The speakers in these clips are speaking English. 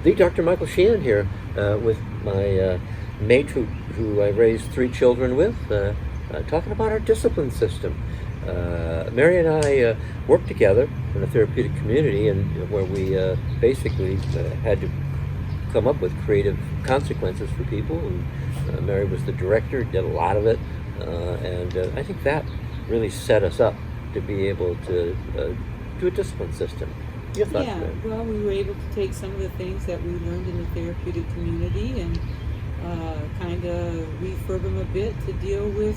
The Dr. Michael Sheehan here with my mate who I raised three children with, talking about our discipline system. Mary and I worked together in a therapeutic community, and where we basically had to come up with creative consequences for people. And Mary was the director, did a lot of it, and I think that really set us up to be able to do a discipline system. Your thoughts, Yeah, Mary? well, we were able to take some of the things that we learned in the therapeutic community and kind of refurb them a bit to deal with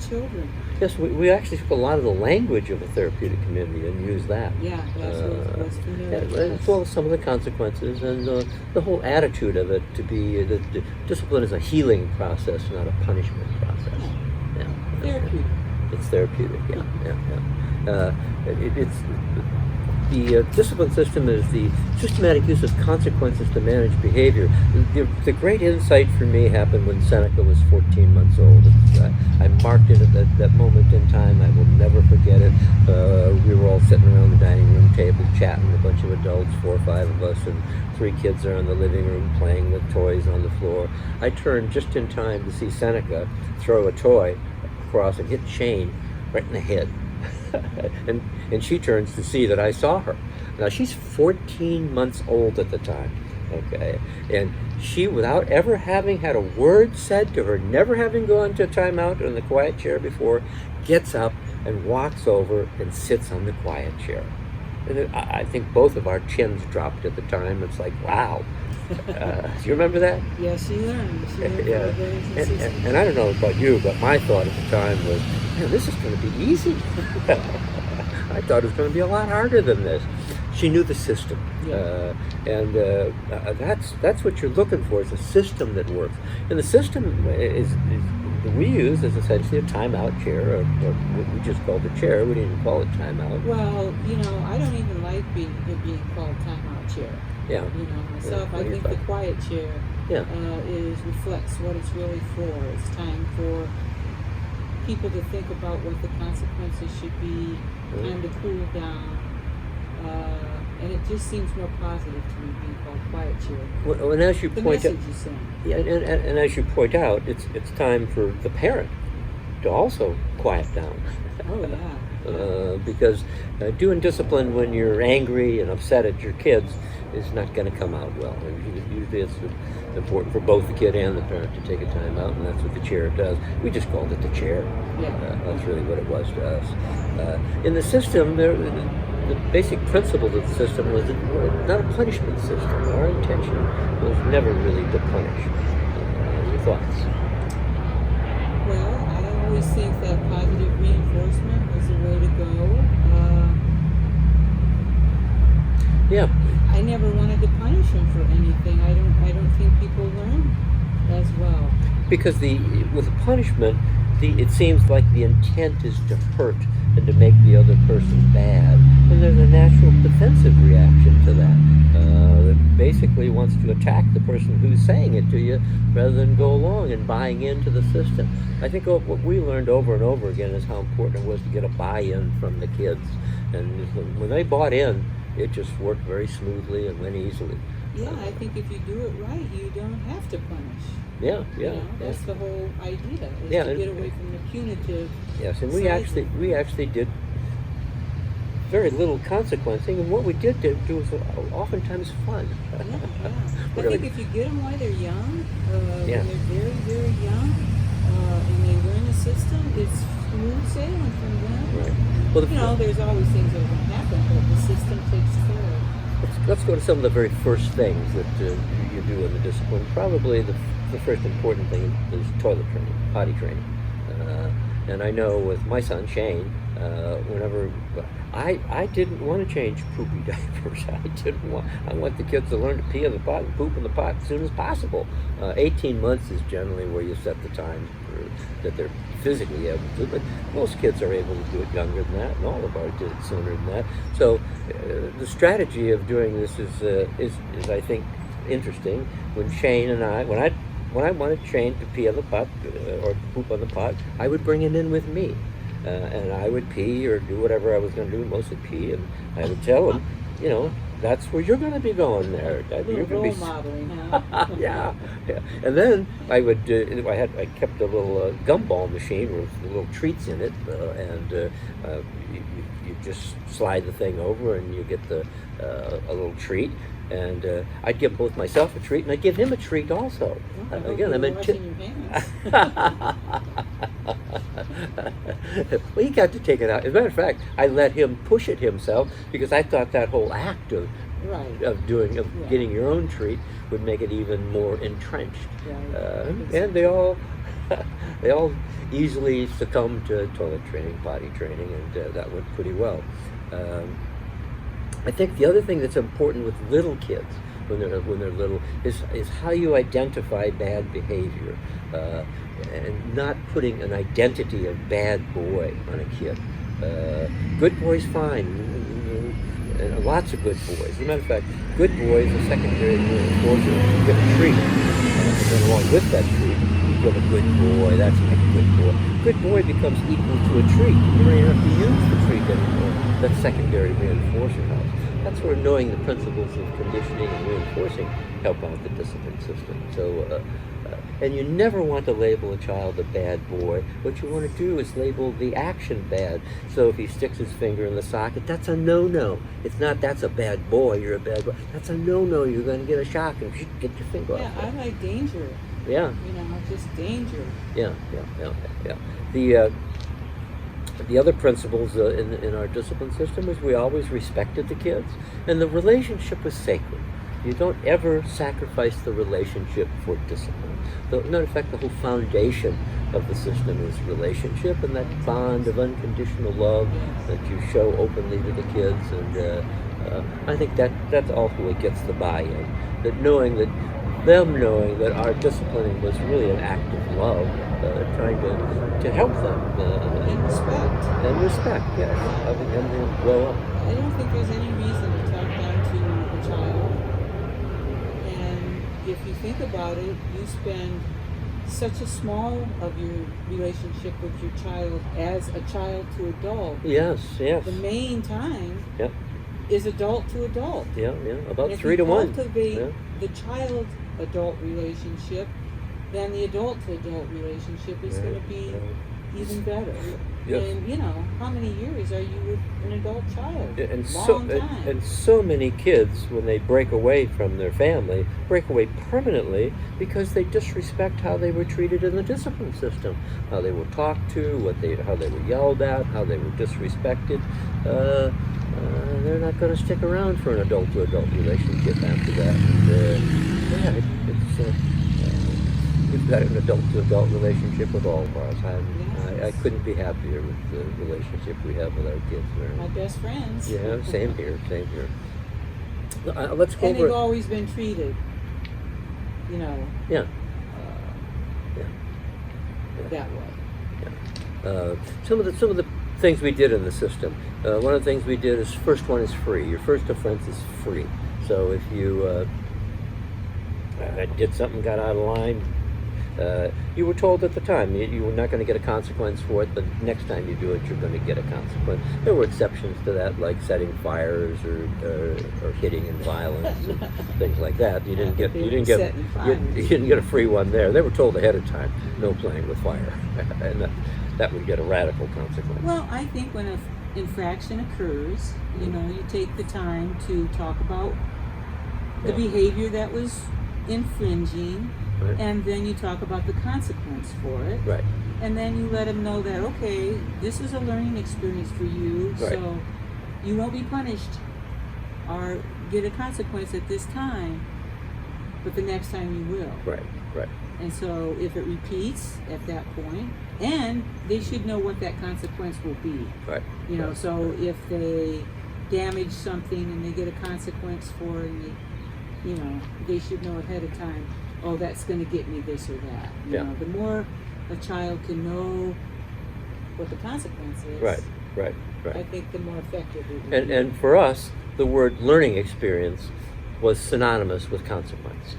children. Yes, we actually took a lot of the language of a therapeutic community and used that. Yeah, that's what was familiar to As us. well as some of the consequences and the whole attitude of it to be that discipline is a healing process, not a punishment process. Yeah, Therapeutic. it's therapeutic. Yeah. It's the discipline system is the systematic use of consequences to manage behavior. The great insight for me happened when Seneca was 14 months old. I marked it at that moment in time. I will never forget it. We were all sitting around the dining room table chatting, a bunch of adults, 4 or 5 of us, and 3 kids are in the living room playing with toys on the floor. I turned just in time to see Seneca throw a toy across and hit Shane right in the head. and she turns to see that I saw her. Now she's 14 months old at the time, okay? And she, without ever having had a word said to her, never having gone to timeout in the quiet chair before, gets up and walks over and sits on the quiet chair. And I think both of our chins dropped at the time. It's like, wow. Do you remember that? Yeah, she learned. She learned Yeah. from the various systems. And I don't know about you, but my thought at the time was, man, this is going to be easy. I thought it was going to be a lot harder than this. She knew the system, Yeah. and that's what you're looking for, is a system that works. And the system is that we use is essentially a timeout chair, or what we just called a chair. We didn't even call it timeout. Well, I don't even like it being called timeout chair. Yeah. Myself, Yeah, I you're think fine. the quiet chair Yeah. reflects what it's really for. It's time for people to think about what the consequences should be, time to cool down, and it just seems more positive to me being called quiet chair. Well, and as you The point out, message is saying. yeah, and as you point out, it's time for the parent to also quiet down. Oh yeah. Because doing discipline when you're angry and upset at your kids is not going to come out well. And usually it's important for both the kid and the parent to take a time out, and that's what the chair does. We just called it the chair. Yeah. That's really what it was to us. In the system, the basic principle of the system was not a punishment system. Our intention was never really to punish. Your thoughts? Well, I always think that positive reinforcement is the way to go. Yeah. I never wanted to punish him for anything. I don't think people learn as well. Because with punishment, it seems like the intent is to hurt and to make the other person bad, and there's a natural defensive reaction to that. That basically wants to attack the person who's saying it to you, rather than go along and buying into the system. I think what we learned over and over again is how important it was to get a buy-in from the kids, and when they bought in, it just worked very smoothly and went easily. Yeah, I think if you do it right, you don't have to punish. Yeah. That's the whole idea, is Yeah, to and- get away from the punitive. Yes, and side. we actually did very little consequencing, and what we did do was oftentimes fun. Yeah. We're I gonna- think if you get them while they're young, Yeah. when they're very, very young, and they learn the system, it's smooth sailing from them. Right. Well, There's always things that are going to happen, but the system takes care of. let's go to some of the very first things that you do in the discipline. Probably the first important thing is toilet training, potty training. And I know with my son Shane, whenever I didn't want to change poopy diapers. I want the kids to learn to pee in the pot and poop in the pot as soon as possible. 18 months is generally where you set the time that they're physically able to, but most kids are able to do it younger than that, and all of ours did it sooner than that. So the strategy of doing this is I think interesting. When Shane and when I wanted Shane to pee on the pot or poop on the pot, I would bring him in with me. And I would pee or do whatever I was going to do, mostly pee, and I would tell him, that's where you're going to be going there. A little You're going role to be modeling, huh? yeah, yeah. And then I kept a little gumball machine with little treats in it, and you just slide the thing over, and you get a little treat. And I'd give both myself a treat, and I'd give him a treat also. I hope Again, you I'm were in. washing your hands. Well, he got to take it out. As a matter of fact, I let him push it himself because I thought that whole act of Right. yeah. getting your own treat would make it even more entrenched. And they all they all easily succumbed to toilet training, potty training, and that went pretty well. I think the other thing that's important with little kids when they're little is how you identify bad behavior, and not putting an identity of bad boy on a kid. Good boy's fine, and lots of good boys. As a matter of fact, good boys are secondary reinforcer. You get a treat, and then along with that treat, you get a good boy. That's like a good boy. Good boy becomes equal to a treat. You don't even have to use the treat anymore. That's secondary reinforcer helps. That's where knowing the principles of conditioning and reinforcing help out the discipline system. So, and you never want to label a child a bad boy. What you want to do is label the action bad. So if he sticks his finger in the socket, that's a no-no. It's not that's a bad boy, you're a bad boy. That's a no-no, you're going to get a shock and get your finger Yeah, off. I like danger. Yeah. Just danger. Yeah. The other principles in our discipline system is we always respected the kids, and the relationship was sacred. You don't ever sacrifice the relationship for discipline. Matter of fact, the whole foundation of the system is relationship and that bond of unconditional love that you show openly to the kids. And I think that's ultimately gets the buy-in. That knowing that our disciplining was really an act of love, trying to help them. And respect. And respect, yes. Helping them to grow up. I don't think there's any reason to talk down to a child. And if you think about it, you spend such a small of your relationship with your child as a child to adult. Yes. The main time Yep. is adult to adult. Yeah. About And 3 to 1. If you cultivate Yeah. the child-adult relationship, then the adult-to-adult relationship is going to be even better. Yes. And how many years are you with an adult child? And Long time. and so many kids, when they break away from their family, break away permanently because they disrespect how they were treated in the discipline system, how they were talked to, how they were yelled at, how they were disrespected. They're not going to stick around for an adult-to-adult relationship after that. And, we've got an adult-to-adult relationship with all of ours. I couldn't be happier with the relationship we have with our kids. My best friends. Yeah, same here. Let's go And over. they've always been treated, Yeah. that way. Some of the things we did in the system. One of the things we did is first one is free. Your first offense is free. So if you did something, got out of line, you were told at the time you were not going to get a consequence for it, but next time you do it, you're going to get a consequence. There were exceptions to that, like setting fires or hitting and violence and things like that. You didn't get a free one there. They were told ahead of time, no playing with fire, and that would get a radical consequence. Well, I think when an infraction occurs, you take the time to talk about the behavior that was infringing, Right. and then you talk about the consequence for it. Right. And then you let them know that, okay, this is a learning experience for you, Right. so you won't be punished or get a consequence at this time, but the next time you will. Right. And so if it repeats at that point, and they should know what that consequence will be. Right. So if they damage something and they get a consequence for it, and they should know ahead of time, oh, that's going to get me this or that. The more a child can know what the consequence is, Right. I think the more effective it will be. And for us, the word learning experience was synonymous with consequence.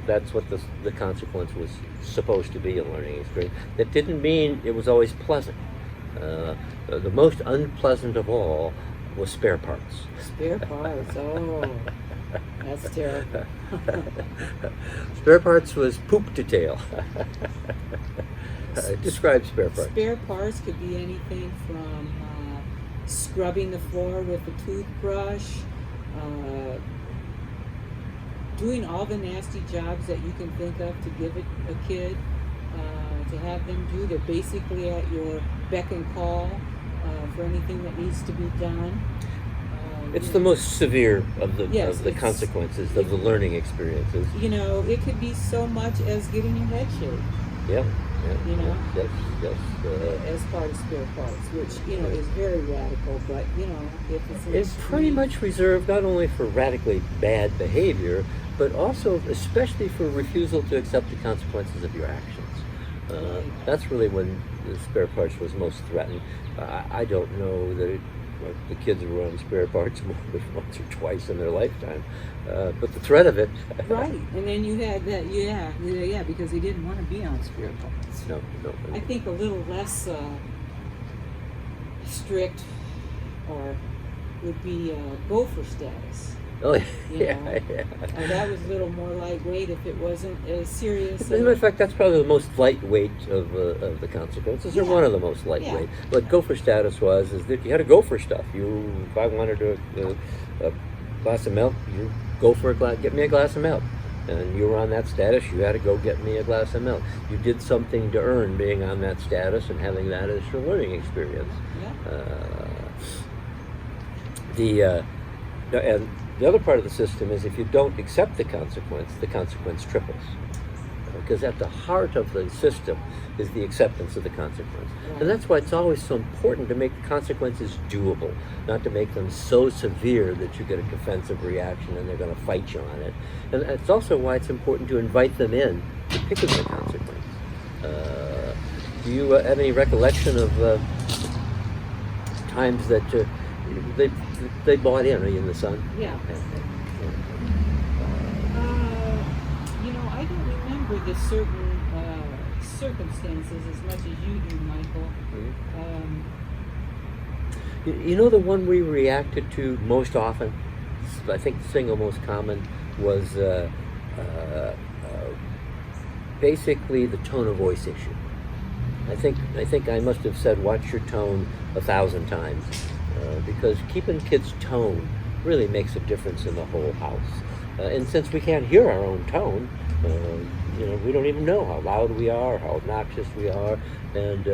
That's what the consequence was supposed to be, a learning experience. That didn't mean it was always pleasant. The most unpleasant of all was spare parts. Spare parts. Oh, that's terrible. Spare parts was poop to tail. Describe spare parts. Spare parts could be anything from scrubbing the floor with a toothbrush, doing all the nasty jobs that you can think of to give a kid, to have them do. They're basically at your beck and call for anything that needs to be done. It's the most severe of the Yes, consequences of the learning experiences. You know, it could be so much as getting your head shaved. Yeah. You know? Yes. As part of spare parts, which, you know, is very radical, but, you know, if it's It's pretty much reserved not only for radically bad behavior, but also especially for refusal to accept the consequences of your actions. That's really when the spare parts was most threatened. I don't know that the kids were on spare parts more than once or twice in their lifetime, but the threat of it. Right, and then you had that, yeah, because they didn't want to be on spare parts. No. I think a little less strict, or would be gopher status. Oh, You yeah. know? That was a little more lightweight if it wasn't as serious. As a matter of fact, that's probably the most lightweight of the consequences, or Yeah. one of the most lightweight. What gopher status was is that you had to go for stuff. If I wanted a glass of milk, you go for get me a glass of milk. And you were on that status, you had to go get me a glass of milk. You did something to earn being on that status and having that as your learning experience. Yeah. And the other part of the system is if you don't accept the consequence triples. Because at the heart of the system is the acceptance of the consequence. Right. And that's why it's always so important to make the consequences doable, not to make them so severe that you get a defensive reaction and they're going to fight you on it. And it's also why it's important to invite them in to pick up the consequence. Do you have any recollection of times that they bought in? Are you in the sun? Yeah. You know, I don't remember the certain circumstances as much as you do, Michael. You know, the one we reacted to most often, I think the single most common, was basically the tone of voice issue. I think I must have said watch your tone 1,000 times, because keeping kids' tone really makes a difference in the whole house. And since we can't hear our own tone, you know, we don't even know how loud we are, how obnoxious we are, and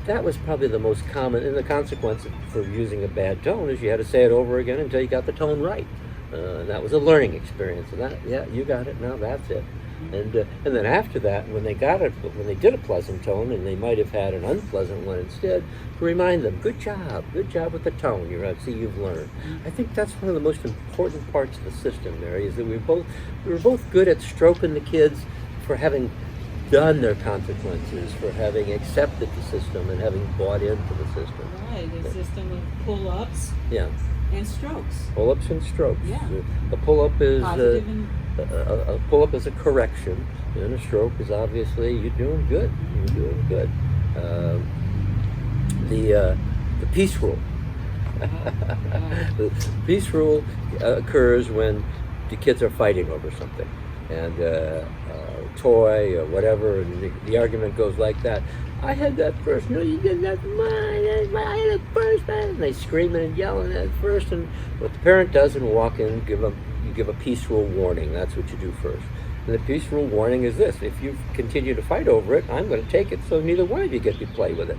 that was probably the most common. And the consequence for using a bad tone is you had to say it over again until you got the tone right. And that was a learning experience. And that, yeah, you got it. Now that's it. And then after that, when they did a pleasant tone, and they might have had an unpleasant one instead, to remind them, good job with the tone. You've learned. I think that's one of the most important parts of the system, Mary, is that we were both good at stroking the kids for having done their consequences, for having accepted the system and having bought into the system. Right, a system of pull-ups Yeah. and strokes. Pull-ups and strokes. Yeah. A pull-up is Positive and a pull-up is a correction, and a stroke is obviously you're doing good. The peace rule. The peace rule occurs when the kids are fighting over something, and a toy or whatever, and the argument goes like that. I had that first. No, you didn't. That's mine. I had it first. And they screaming and yelling at first. And what the parent does is walk in, you give a peace rule warning. That's what you do first. And the peace rule warning is this: if you continue to fight over it, I'm going to take it. So neither one of you get to play with it.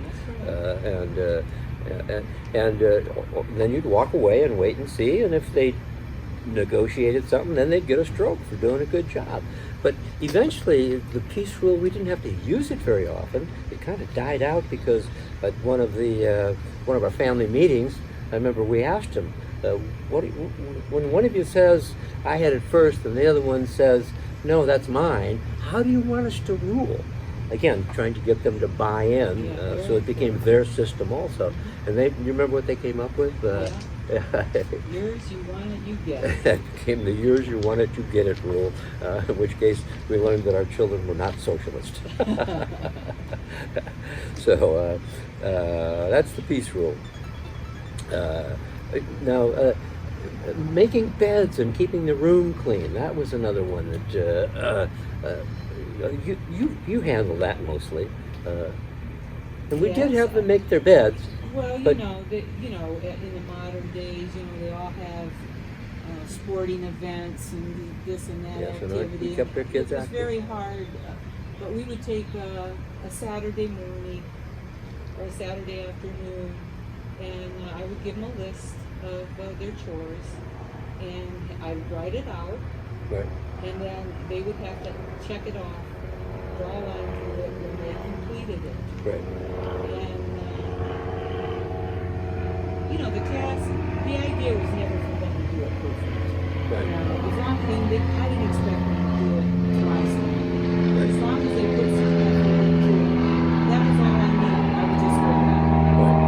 And then you'd walk away and wait and see. And if they negotiated something, then they'd get a stroke for doing a good job. But eventually, the peace rule, we didn't have to use it very often. It kind of died out because at one of our family meetings, I remember we asked him, when one of you says, I had it first, and the other one says, no, that's mine, how do you want us to rule? Again, trying to get them to buy in, so it became their system also. And you remember what they came up with? Yours you want it, you get it. That became the yours you want it, you get it rule, in which case we learned that our children were not socialist. So that's the peace rule. Uh, now, making beds and keeping the room clean, that was another one that you handle that mostly. And we did Yes. have them make their beds, Well, but in the modern days, they all have sporting events and this and that yes, and activity. we kept our kids It was active. very hard, but we would take a Saturday morning or a Saturday afternoon, and I would give them a list of their chores, and I would write it out, Right. and then they would have to check it off, draw a line through it when they completed it. Right. And the task, the idea was never for them to do it perfect. Right. As long as I didn't expect them to do it twice. Right. As long as they put some effort into it, that was all I needed. I would just go back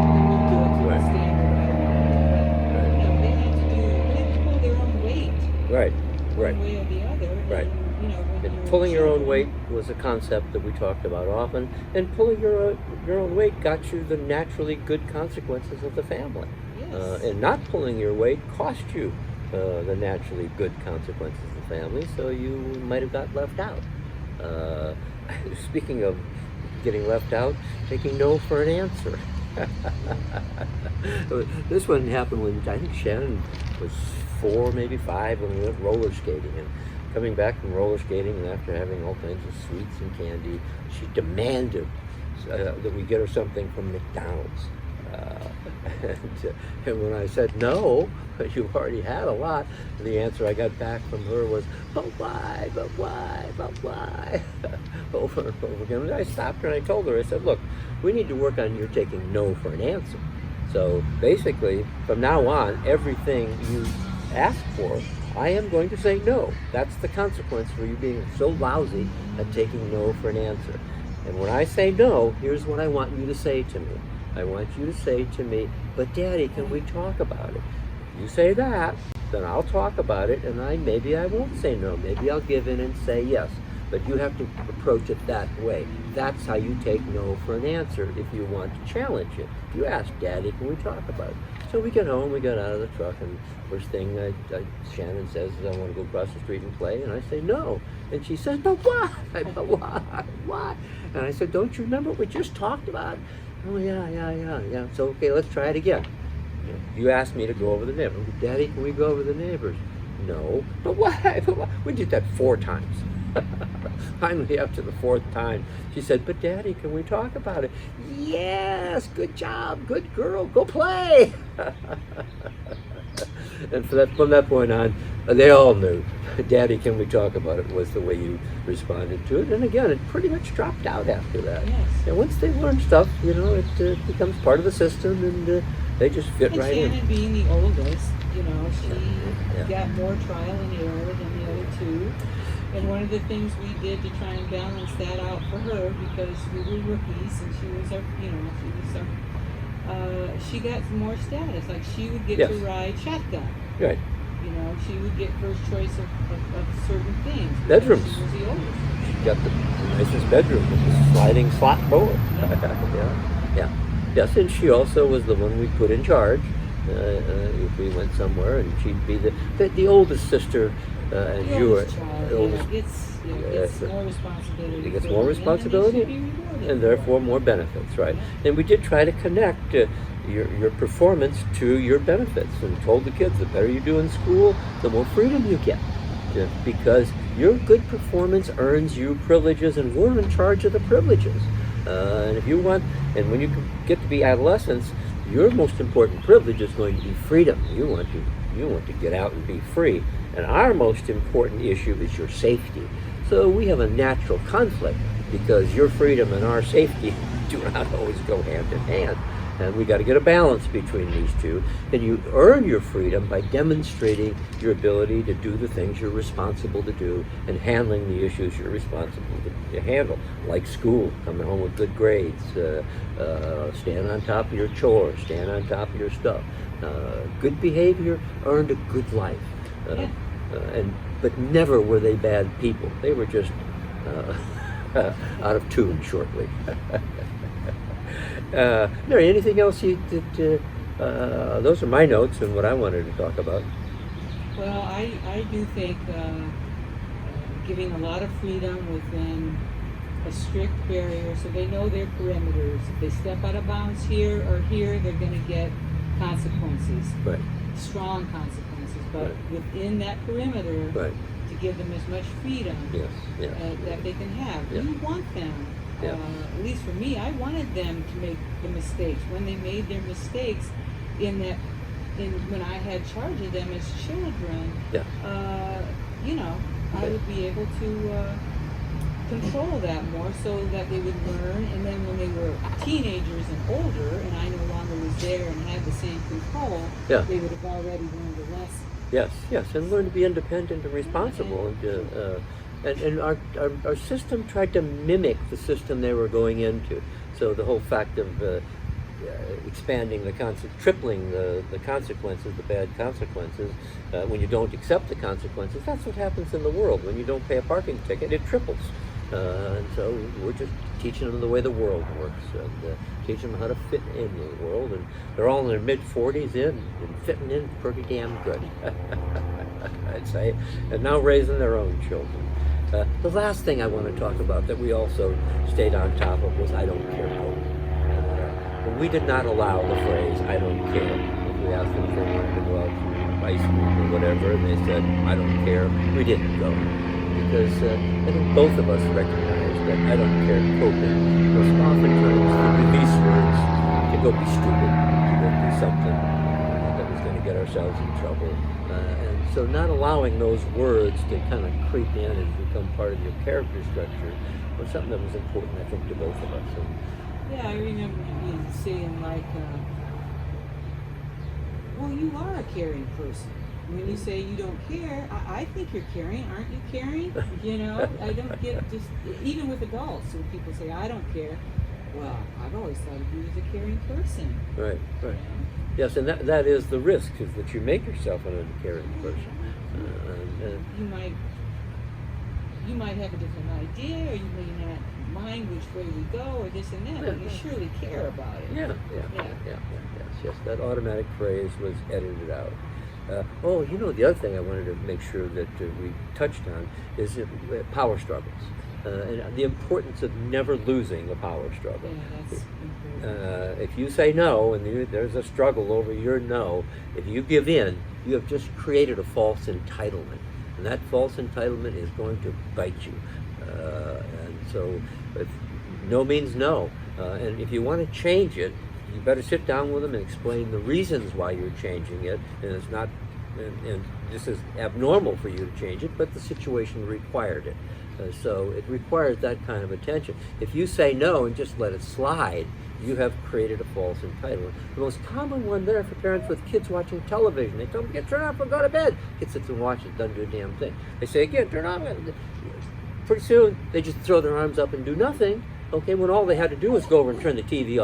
and we'd do it to Right. the standard I wanted. They had to pull their own weight, Right. Right. one way or the other. Right. And, when And you're pulling your own children- weight was a concept that we talked about often, and pulling your own weight got you the naturally good consequences of the family. Yes. And not pulling your weight cost you the naturally good consequences of the family, so you might have got left out. Speaking of getting left out, taking no for an answer. This one happened when I think Shannon was 4, maybe 5, when we went roller skating. And coming back from roller skating, and after having all kinds of sweets and candy, she demanded that we get her something from McDonald's. And when I said no, you've already had a lot, the answer I got back from her was, but why, but why, but why? Over and over again. And I stopped her and I told her, I said, look, we need to work on your taking no for an answer. So basically, from now on, everything you ask for, I am going to say no. That's the consequence for you being so lousy at taking no for an answer. And when I say no, here's what I want you to say to me. I want you to say to me, but Daddy, can we talk about it? You say that, then I'll talk about it, and maybe I won't say no. Maybe I'll give in and say yes. But you have to approach it that way. That's how you take no for an answer if you want to challenge it. You ask, Daddy, can we talk about it? So we get home, we got out of the truck, and first thing Shannon says is, I want to go across the street and play, and I say no. And she says, but why? But why? Why? And I said, don't you remember what we just talked about? Oh, yeah. So, okay, let's try it again. You asked me to go over the neighbors. Daddy, can we go over the neighbors? No. But why? But why? We did that 4 times. Finally, after the 4th time, she said, but Daddy, can we talk about it? Yes, good job, good girl, go play. And from that point on, they all knew, Daddy, can we talk about it, was the way you responded to it. And again, it pretty much dropped out after that. Yes. And once they learn stuff, it becomes part of the system, and they just fit right in. Shannon being the oldest, she Yeah. got more trial and error than the other 2. And one of the things we did to try and balance that out for her, because we were rookies and she was she got more status. Like she would get to Yes. ride shotgun. Right. She would get first choice of certain things. because Bedrooms. She was the oldest. She got the nicest bedroom with the sliding slot door. Yeah. Yes, and she also was the one we put in charge if we went somewhere, and she'd be the oldest sister, and The you were oldest child, the oldest. It's more responsibility. It gets for more them, responsibility, and they should be rewarded and for therefore it. more benefits, right? And we did try to connect your performance to your benefits, and told the kids, the better you do in school, the more freedom you get, because your good performance earns you privileges, and we're in charge of the privileges. And if you want, and when you get to be adolescents, your most important privilege is going to be freedom. You want to get out and be free, and our most important issue is your safety. So we have a natural conflict, because your freedom and our safety do not always go hand in hand. And we got to get a balance between these two. And you earn your freedom by demonstrating your ability to do the things you're responsible to do, and handling the issues you're responsible to handle, like school, coming home with good grades, stand on top of your chores, stand on top of your stuff. Good behavior earned a good life. But never were they bad people. They were just out of tune shortly. Mary, anything else you Those are my notes and what I wanted to talk about. Well, I do think giving a lot of freedom within a strict barrier so they know their perimeters. If they step out of bounds here or here, they're going to get consequences, Right. strong consequences. But Right. within that perimeter, Right. to give them as much freedom Yes. Yeah. that they can have. Yeah. You want them, Yeah. at least for me, I wanted them to make the mistakes. When they made their mistakes when I had charge of them as children, Yeah. you know, I would be able to control that more so that they would learn. And then when they were teenagers and older, and I no longer was there and had the same control, Yeah. they would have already learned a lesson. Yes, yes, and learn to be independent and responsible. And our system tried to mimic the system they were going into. So the whole fact of expanding tripling the consequences, the bad consequences, when you don't accept the consequences, that's what happens in the world. When you don't pay a parking ticket, it triples. And so we're just teaching them the way the world works, and teaching them how to fit in the world. And they're all in their mid-40s and fitting in pretty damn good, I'd say. And now raising their own children. The last thing I want to talk about that we also stayed on top of was I don't care code. And we did not allow the phrase I don't care. If we asked them if they wanted to go out to ice cream or whatever, and they said I don't care, we didn't go. Because I think both of us recognize that I don't care coping was oftentimes to release words to go be stupid, to go do something that was going to get ourselves in trouble. And so not allowing those words to kind of creep in and become part of your character structure was something that was important, I think, to both of us. And, Yeah, I remember you saying like, well, you are a caring person. When you say you don't care, I think you're caring. Aren't you caring? You know, I don't get just, even with adults, when people say, I don't care, well, I've always thought of you as a caring person. right, right. Yes, and that is the risk, is that you make yourself an uncaring person. You might have a different idea, or you may not mind which way we go, or this and that, but you surely care about it. Yes. That automatic phrase was edited out. The other thing I wanted to make sure that we touched on is power struggles. And the importance of never losing a power struggle. Yeah, that's important. If you say no and there's a struggle over your no, if you give in, you have just created a false entitlement. And that false entitlement is going to bite you. And so no means no. And if you want to change it, you better sit down with them and explain the reasons why you're changing it. And it's not, and this is abnormal for you to change it, but the situation required it. So it requires that kind of attention. If you say no and just let it slide, you have created a false entitlement. The most common one there for parents with kids watching television, they tell them, turn off and go to bed. Kid sits and watches, doesn't do a damn thing. They say again, turn off. Pretty soon, they just throw their arms up and do nothing. Okay, when all they had to do was go over and turn the TV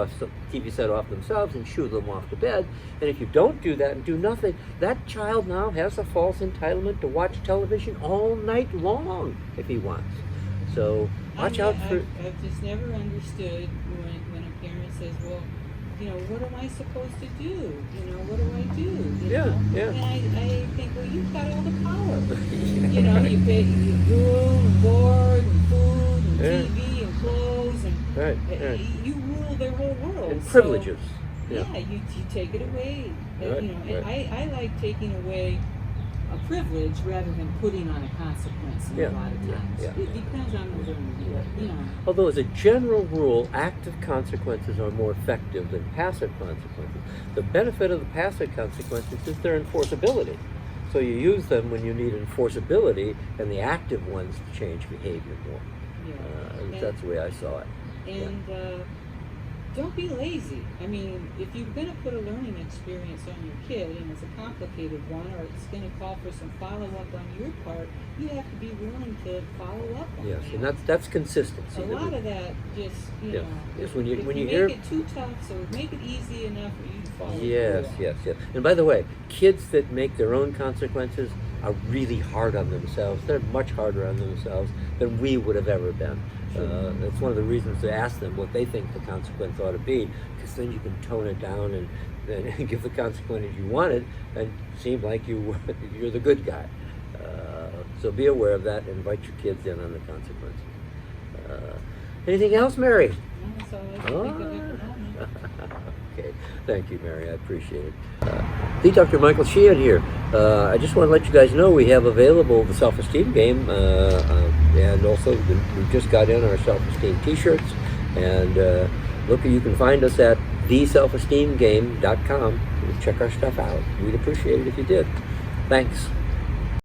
set off themselves and shoo them off to bed. And if you don't do that and do nothing, that child now has a false entitlement to watch television all night long if he wants. So watch out for... I've just never understood when a parent says, well, what am I supposed to do? What do I do? Yeah. And I think, well, you've got all the power. You pay room, board, and food, and TV, and clothes, and right. You rule their whole world. And privileges. You take it away. And I like taking away a privilege rather than putting on a consequence a lot of times. It depends on the learner. Although as a general rule, active consequences are more effective than passive consequences. The benefit of the passive consequences is their enforceability. So you use them when you need enforceability, and the active ones to change behavior more. That's the way I saw it. And don't be lazy. I mean, if you're going to put a learning experience on your kid, and it's a complicated one, or it's going to call for some follow-up on your part, you have to be willing to follow up on Yes, that. and that's consistency. A lot of that just, Yes, when if you make hear it too tough, so make it easy enough for you to follow Yes. through. And by the way, kids that make their own consequences are really hard on themselves. They're much harder on themselves than we would have ever been. That's one of the reasons to ask them what they think the consequence ought to be, because then you can tone it down and give the consequences you wanted and seem like you're the good guy. So be aware of that and invite your kids in on the consequences. Anything else, Mary? That's all I can think of at the moment. Okay, thank you, Mary. I appreciate it. The Dr. Michael Sheehan here. I just want to let you guys know we have available the self-esteem game, and also we just got in our self-esteem T-shirts. And look, you can find us at theselfesteemgame.com. Check our stuff out. We'd appreciate it if you did. Thanks.